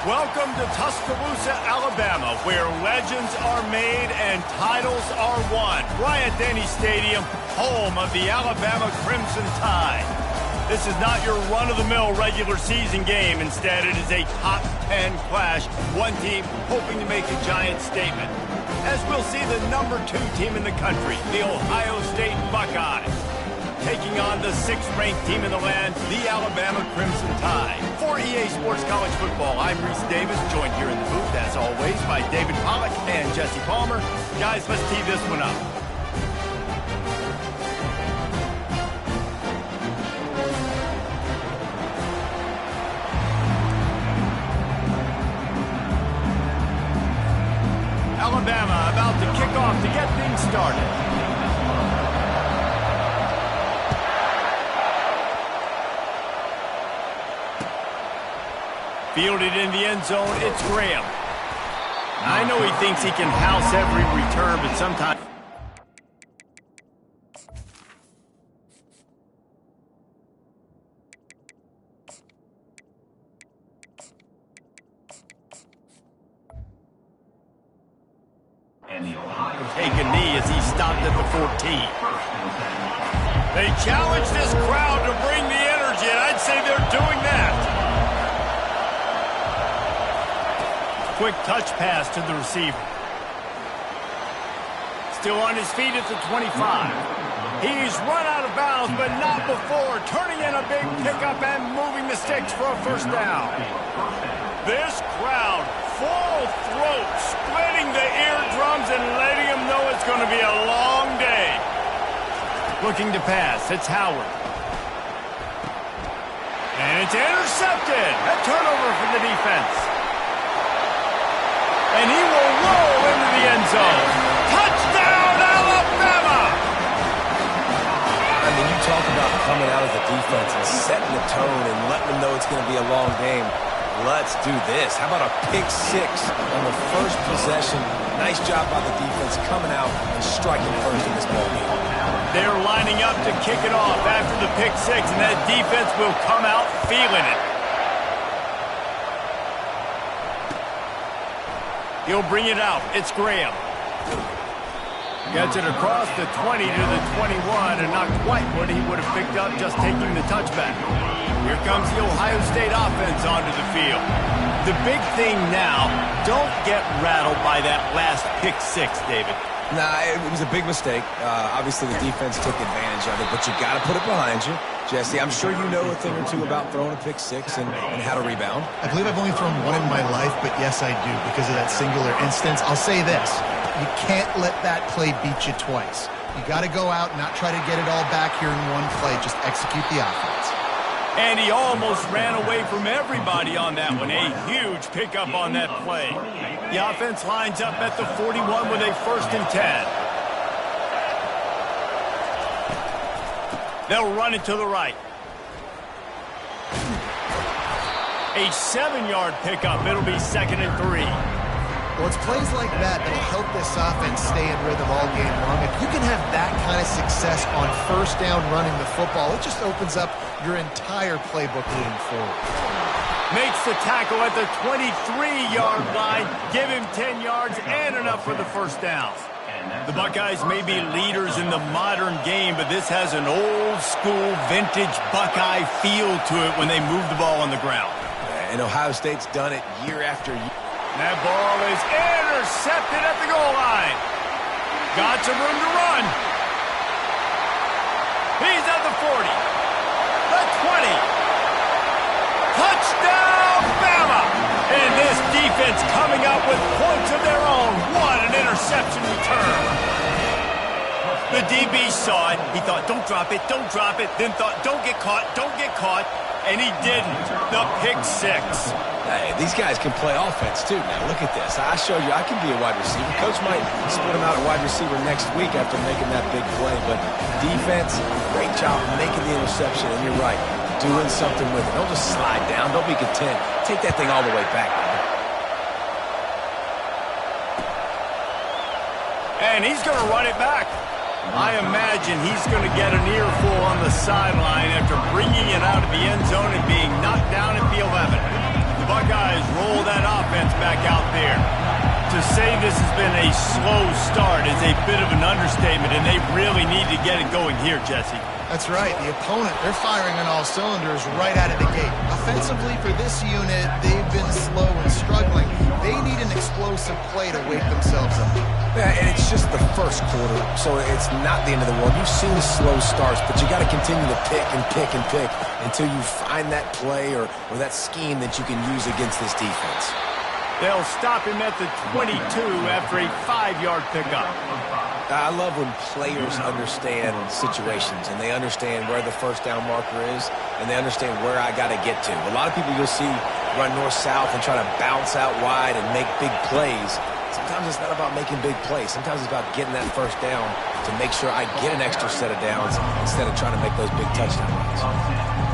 Welcome to Tuscaloosa, Alabama, where legends are made and titles are won. Bryant-Denny Stadium, home of the Alabama Crimson Tide. This is not your run-of-the-mill regular season game. Instead, it is a top 10 clash. One team hoping to make a giant statement. As we'll see the number 2 team in the country, the Ohio State Buckeyes, taking on the 6th-ranked team in the land, the Alabama Crimson Tide. For EA Sports College Football, I'm Reese Davis, joined here in the booth, as always, by David Pollack and Jesse Palmer. Guys, let's tee this one up. Alabama about to kick off to get things started. Fielded in the end zone, it's Graham. I know he thinks he can house every return, but sometimes... take a knee as he stopped at the 14. They challenge this crowd to bring the energy, and I'd say they're doing that. Quick touch pass to the receiver. Still on his feet at the 25. He's run out of bounds, but not before turning in a big pickup and moving the sticks for a first down. This crowd, full throat, splitting the eardrums and letting them know it's going to be a long day. Looking to pass, it's Howard. And it's intercepted. A turnover from the defense. And he will roll into the end zone. Touchdown, Alabama! I mean, you talk about coming out as a defense and setting the tone and letting them know it's going to be a long game. Let's do this. How about a pick 6 on the first possession? Nice job by the defense coming out and striking first in this ball game. They're lining up to kick it off after the pick 6, and that defense will come out feeling it. He'll bring it out. It's Graham. Gets it across the 20 to the 21, and not quite what he would have picked up just taking the touchback. Here comes the Ohio State offense onto the field. The big thing now, don't get rattled by that last pick 6, David. Nah, it was a big mistake. Obviously, the defense took advantage of it, but you got to put it behind you. Jesse, I'm sure you know a thing or two about throwing a pick 6 and how to rebound. I believe I've only thrown one in my life, but yes, I do because of that singular instance. I'll say this. You can't let that play beat you twice. You got to go out and not try to get it all back here in one play. Just execute the offense. And he almost ran away from everybody on that one. A huge pickup on that play. The offense lines up at the 41 with a 1st and 10. They'll run it to the right. A 7-yard pickup. It'll be 2nd and 3. Well, it's plays like that that'll help this offense stay in rhythm all game long. If you can have that kind of success on 1st down running the football, it just opens up your entire playbook moving forward. Makes the tackle at the 23-yard line. Give him 10 yards and enough for the 1st down. The Buckeyes may be leaders in the modern game, but this has an old-school, vintage Buckeye feel to it when they move the ball on the ground. And Ohio State's done it year after year. That ball is intercepted at the goal line. Got some room to run. He's at the 40. The 20. Touchdown, Bama! And this defense coming up with points of their own. What an interception return. The DB saw it. He thought, don't drop it, don't drop it. Then thought, don't get caught, don't get caught. And he didn't. The pick 6. Hey, these guys can play offense, too. Now, look at this. I showed you I can be a wide receiver. Coach might split him out at wide receiver next week after making that big play. But defense, great job making the interception. And you're right, doing something with it. Don't just slide down. Don't be content. Take that thing all the way back, man. And he's going to run it back. I imagine he's going to get an earful on the sideline after bringing it out of the end zone and being knocked down at the 11. The Buckeyes roll that To say this has been a slow start is a bit of an understatement, and they really need to get it going here, Jesse. That's right. The opponent, they're firing on all cylinders right out of the gate. Offensively for this unit, they've been slow and struggling. They need an explosive play to wake themselves up. Yeah, and it's just the first quarter, so it's not the end of the world. You've seen slow starts, but you got to continue to pick and pick and pick until you find that play or that scheme that you can use against this defense. They'll stop him at the 22 after a 5-yard pickup. I love when players understand situations and they understand where the first down marker is and they understand where I got to get to. A lot of people you'll see run north-south and try to bounce out wide and make big plays. Sometimes it's not about making big plays. Sometimes it's about getting that first down to make sure I get an extra set of downs instead of trying to make those big touchdown runs.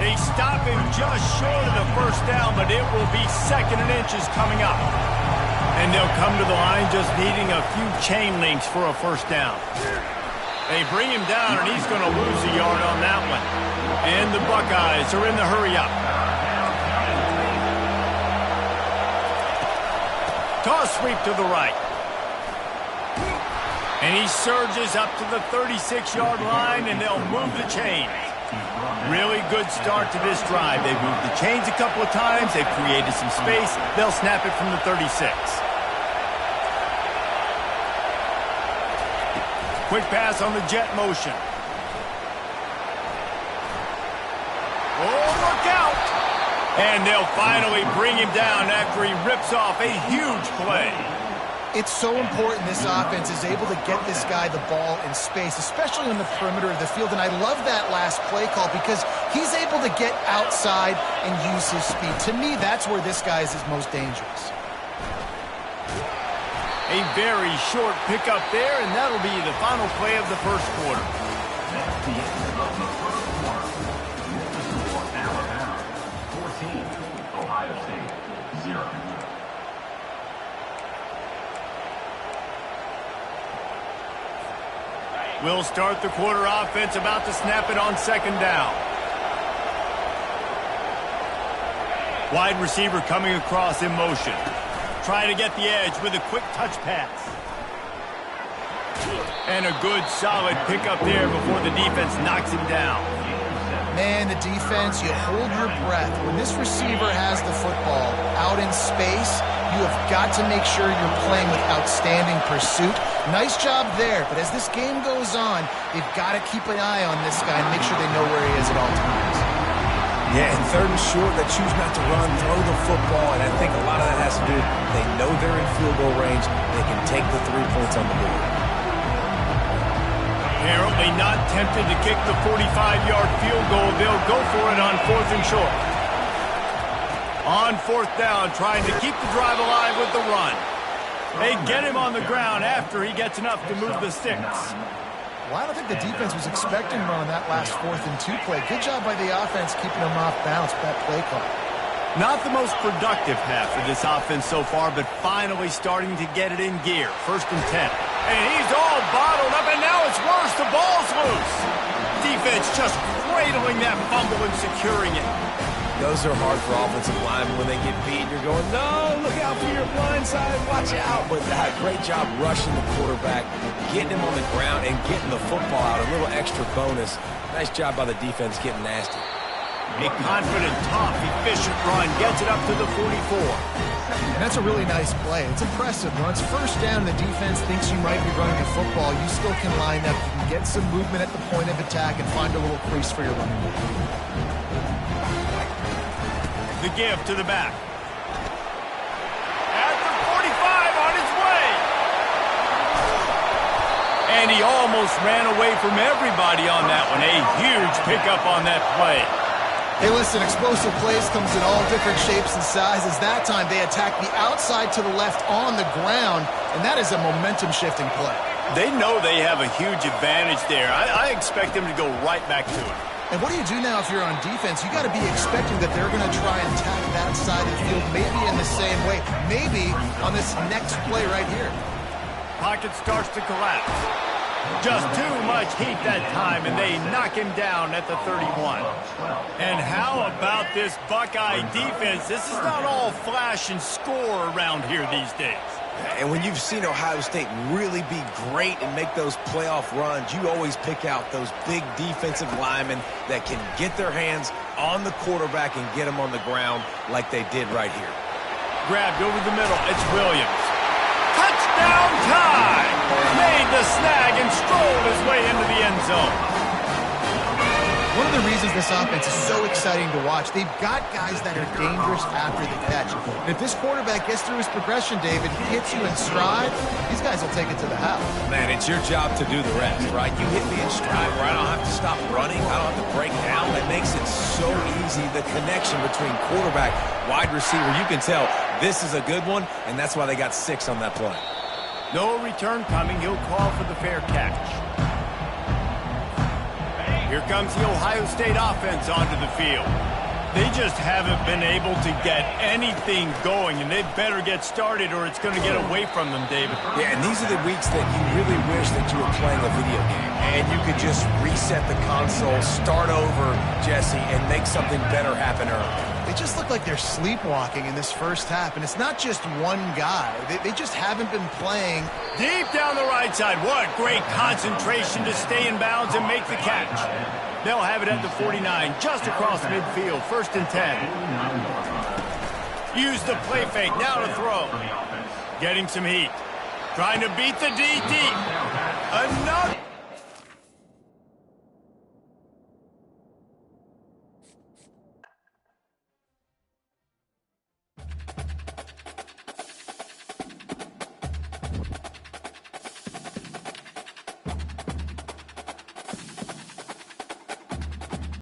They stop him just short of the first down, but it will be 2nd and inches coming up. And they'll come to the line just needing a few chain links for a first down. They bring him down, and he's going to lose a yard on that one. And the Buckeyes are in the hurry-up. Toss sweep to the right. And he surges up to the 36-yard line, and they'll move the chains. Really good start to this drive. They've moved the chains a couple of times. They've created some space. They'll snap it from the 36. Quick pass on the jet motion. Oh, look out! And they'll finally bring him down after he rips off a huge play. It's so important this offense is able to get this guy the ball in space, especially on the perimeter of the field. And I love that last play call because he's able to get outside and use his speed. To me, that's where this guy is his most dangerous. A very short pickup there, and that'll be the final play of the first quarter. That's the end of the first quarter. This is for Alabama, 14, Ohio State, 0. We'll start the quarter offense, about to snap it on 2nd down. Wide receiver coming across in motion. Trying to get the edge with a quick touch pass. And a good solid pickup there before the defense knocks him down. Man, the defense, you hold your breath. When this receiver has the football out in space, you have got to make sure you're playing with outstanding pursuit. Nice job there, but as this game goes on, they've got to keep an eye on this guy and make sure they know where he is at all times. Yeah, and 3rd and short, they choose not to run, throw the football, and I think a lot of that has to do with they know they're in field goal range. They can take the 3 points on the board. Apparently not tempted to kick the 45-yard field goal. They'll go for it on 4th and short. On 4th down, trying to keep the drive alive with the run. They get him on the ground after he gets enough to move the sticks. Well, I don't think the defense was expecting him on that last 4th and 2 play. Good job by the offense keeping him off balance with that play call. Not the most productive half of this offense so far, but finally starting to get it in gear. 1st and 10. And he's all bottled up, and now it's worse. The ball's loose. Defense just cradling that fumble and securing it. Those are hard for offensive linemen when they get beat. You're going, no, look out for your blind side, watch out. But great job rushing the quarterback, getting him on the ground, and getting the football out. A little extra bonus. Nice job by the defense getting nasty. A confident, tough, efficient run gets it up to the 44. And that's a really nice play. It's impressive. When it's 1st down, the defense thinks you might be running the football. You still can line up. You can get some movement at the point of attack and find a little crease for your running back. The give to the back. At the 45 on his way. And he almost ran away from everybody on that one. A huge pickup on that play. Hey, listen, explosive plays comes in all different shapes and sizes. That time they attack the outside to the left on the ground, and that is a momentum-shifting play. They know they have a huge advantage there. I expect them to go right back to it. And what do you do now if you're on defense? You got to be expecting that they're going to try and attack that side of the field, maybe in the same way, maybe on this next play right here. Pocket starts to collapse. Just too much heat that time, and they knock him down at the 31. And how about this Buckeye defense? This is not all flash and score around here these days. And when you've seen Ohio State really be great and make those playoff runs, you always pick out those big defensive linemen that can get their hands on the quarterback and get him on the ground like they did right here. Grabbed over the middle. It's Williams. Touchdown time! Made the snag and strolled his way into the end zone. One of the reasons this offense is so exciting to watch, they've got guys that are dangerous after the catch. And if this quarterback gets through his progression, David, he hits you in stride, these guys will take it to the house. Man, it's your job to do the rest, right? You hit me in stride where I don't have to stop running, I don't have to break down. It makes it so easy, the connection between quarterback, wide receiver. You can tell this is a good one, and that's why they got 6 on that play. No return coming. He'll call for the fair catch. Here comes the Ohio State offense onto the field. They just haven't been able to get anything going, and they better get started or it's going to get away from them, David. Yeah, and these are the weeks that you really wish that you were playing a video game, and you could just reset the console, start over, Jesse, and make something better happen early. They just look like they're sleepwalking in this first half, and it's not just one guy. They just haven't been playing. Deep down the right side. What great concentration to stay in bounds and make the catch. They'll have it at the 49, just across midfield, 1st and 10. Use the play fake, now to throw. Getting some heat. Trying to beat the DT. Another.